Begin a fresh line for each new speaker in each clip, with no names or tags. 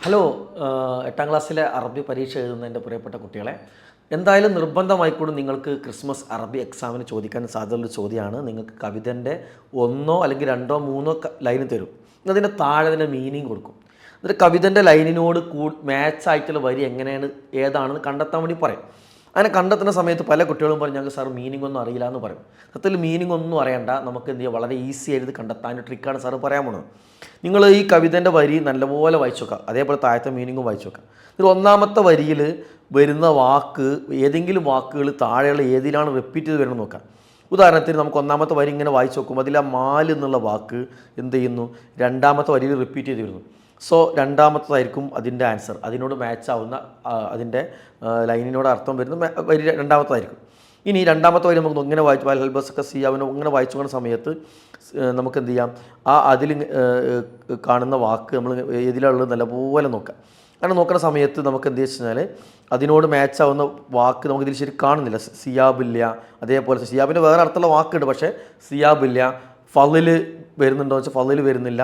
Hello, എട്ടാം ക്ലാസ്സിലെ അറബി പരീക്ഷ എഴുതുന്ന എൻ്റെ പ്രിയപ്പെട്ട കുട്ടികളെ, എന്തായാലും നിർബന്ധമായിക്കൂടും നിങ്ങൾക്ക് ക്രിസ്മസ് അറബി എക്സാമിന് ചോദിക്കാൻ സാധ്യതയുള്ള ചോദ്യമാണ്. നിങ്ങൾക്ക് കവിതൻ്റെ ഒന്നോ അല്ലെങ്കിൽ രണ്ടോ മൂന്നോ ലൈന് തരും. അതിൻ്റെ താഴെ അതിൻ്റെ മീനിങ് കൊടുക്കും. എന്നിട്ട് കവിതൻ്റെ ലൈനിനോട് മാച്ച് ആയിട്ടുള്ള വരി എങ്ങനെയാണ് ഏതാണെന്ന് കണ്ടെത്താൻ വേണ്ടി പറയും. അങ്ങനെ കണ്ടെത്തുന്ന സമയത്ത് പല കുട്ടികളും പറയും ഞങ്ങൾക്ക് സാർ മീനിങ് ഒന്നും അറിയില്ല എന്ന് പറയും. സത്യത്തിൽ മീനിങ് ഒന്നും അറിയണ്ട, നമുക്ക് എന്ത് ചെയ്യുക, വളരെ ഈസി ആയിട്ട് കണ്ടെത്താൻ ട്രിക്കാണ് സാറ് പറയാൻ പോകുന്നത്. നിങ്ങൾ ഈ കവിതേൻ്റെ വരി നല്ലപോലെ വായിച്ചു നോക്കുക, അതേപോലെ താഴത്തെ മീനിങ്ങും വായിച്ചു നോക്കുക. ഇതിൽ ഒന്നാമത്തെ വരിയിൽ വരുന്ന വാക്ക്, ഏതെങ്കിലും വാക്കുകൾ താഴെയുള്ള ഏതിലാണ് റിപ്പീറ്റ് ചെയ്ത് വരുന്നത് നോക്കാം. ഉദാഹരണത്തിന് നമുക്ക് ഒന്നാമത്തെ വരി ഇങ്ങനെ വായിച്ച് നോക്കുമ്പോൾ അതിൽ ആ മാല് എന്നുള്ള വാക്ക് എന്ത് ചെയ്യുന്നു, രണ്ടാമത്തെ വരിയിൽ റിപ്പീറ്റ് ചെയ്ത് വരുന്നു. സോ രണ്ടാമത്തതായിരിക്കും അതിൻ്റെ ആൻസർ, അതിനോട് മാച്ച് ആവുന്ന അതിൻ്റെ ലൈനിനോട് അർത്ഥം വരുന്ന വരി രണ്ടാമത്തതായിരിക്കും. ഇനി രണ്ടാമത്തെ വരി നമുക്ക് ഇങ്ങനെ വായിച്ചു ഹെൽബസൊക്കെ സിയാവിനോ ഇങ്ങനെ വായിച്ചു പോകുന്ന സമയത്ത് നമുക്ക് എന്ത് ചെയ്യാം, അതിൽ കാണുന്ന വാക്ക് നമ്മൾ ഏതിലുള്ളത് നല്ലപോലെ നോക്കാം. അങ്ങനെ നോക്കുന്ന സമയത്ത് നമുക്ക് എന്ത് വെച്ച് കഴിഞ്ഞാൽ അതിനോട് മാച്ച് ആവുന്ന വാക്ക് നമുക്കിതിൽ ശരി കാണുന്നില്ല. സിയാബില്ല, അതേപോലെ സിയാബിൻ്റെ വേറെ അർത്ഥമുള്ള വാക്കുണ്ട്, പക്ഷേ സിയാബില്ല. ഫളിൽ വരുന്നുണ്ടോ എന്ന് വെച്ചാൽ ഫളിൽ വരുന്നില്ല.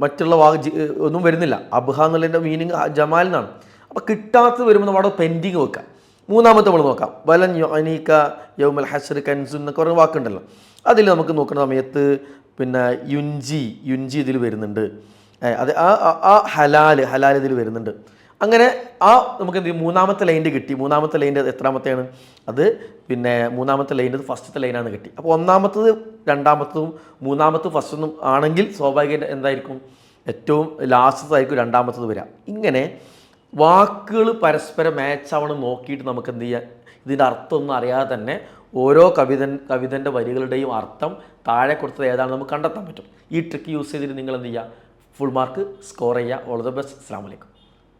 മറ്റുള്ള വാക്ക് ഒന്നും വരുന്നില്ല. അബ്ഹ എന്നുള്ളതിൻ്റെ മീനിങ് ജമാൽ എന്നാണ്. അപ്പോൾ കിട്ടാത്തത് വരുമ്പോൾ നമ്മൾ അവിടെ പെൻഡിങ് വെക്കാം. മൂന്നാമത്തെ നമ്മൾ നോക്കാം, വലൻ യുഅനീക യൗമൽ ഹശ്ർ കൻസുൻ എന്നൊക്കെ പറഞ്ഞ വാക്കുണ്ടല്ലോ. അതിൽ നമുക്ക് നോക്കുന്ന സമയത്ത് പിന്നെ യുൻജി ഇതിൽ വരുന്നുണ്ട്. അത് ആ ഹലാൽ ഇതിൽ വരുന്നുണ്ട്. അങ്ങനെ നമുക്ക് എന്ത് ചെയ്യും, മൂന്നാമത്തെ ലൈൻ്റെ കിട്ടി. മൂന്നാമത്തെ ലൈൻ്റെ എത്രാമത്തെയാണ് അത്, പിന്നെ മൂന്നാമത്തെ ലൈൻ്റെ ഫസ്റ്റത്തെ ലൈനാണ് കിട്ടി. അപ്പോൾ ഒന്നാമത്തത് രണ്ടാമത്തതും മൂന്നാമത്തത് ഫസ്റ്റൊന്നും ആണെങ്കിൽ സ്വാഭാവികമായിട്ട് എന്തായിരിക്കും, ഏറ്റവും ലാസ്റ്റത്തായിരിക്കും രണ്ടാമത്തത് വരിക. ഇങ്ങനെ വാക്കുകൾ പരസ്പരം മാച്ച് ആവണം നോക്കിയിട്ട് നമുക്ക് എന്ത് ചെയ്യാം, ഇതിൻ്റെ അർത്ഥമൊന്നും അറിയാതെ തന്നെ ഓരോ കവിതൻ്റെ വരികളുടെയും അർത്ഥം താഴെ കൊടുത്തത് ഏതാണെന്ന് നമുക്ക് കണ്ടെത്താൻ പറ്റും. ഈ ട്രിക്ക് യൂസ് ചെയ്തിട്ട് നിങ്ങൾ എന്ത് ചെയ്യുക, ഫുൾ മാർക്ക് സ്കോർ ചെയ്യുക. All the best. അസ്സലാമു അലൈക്കും.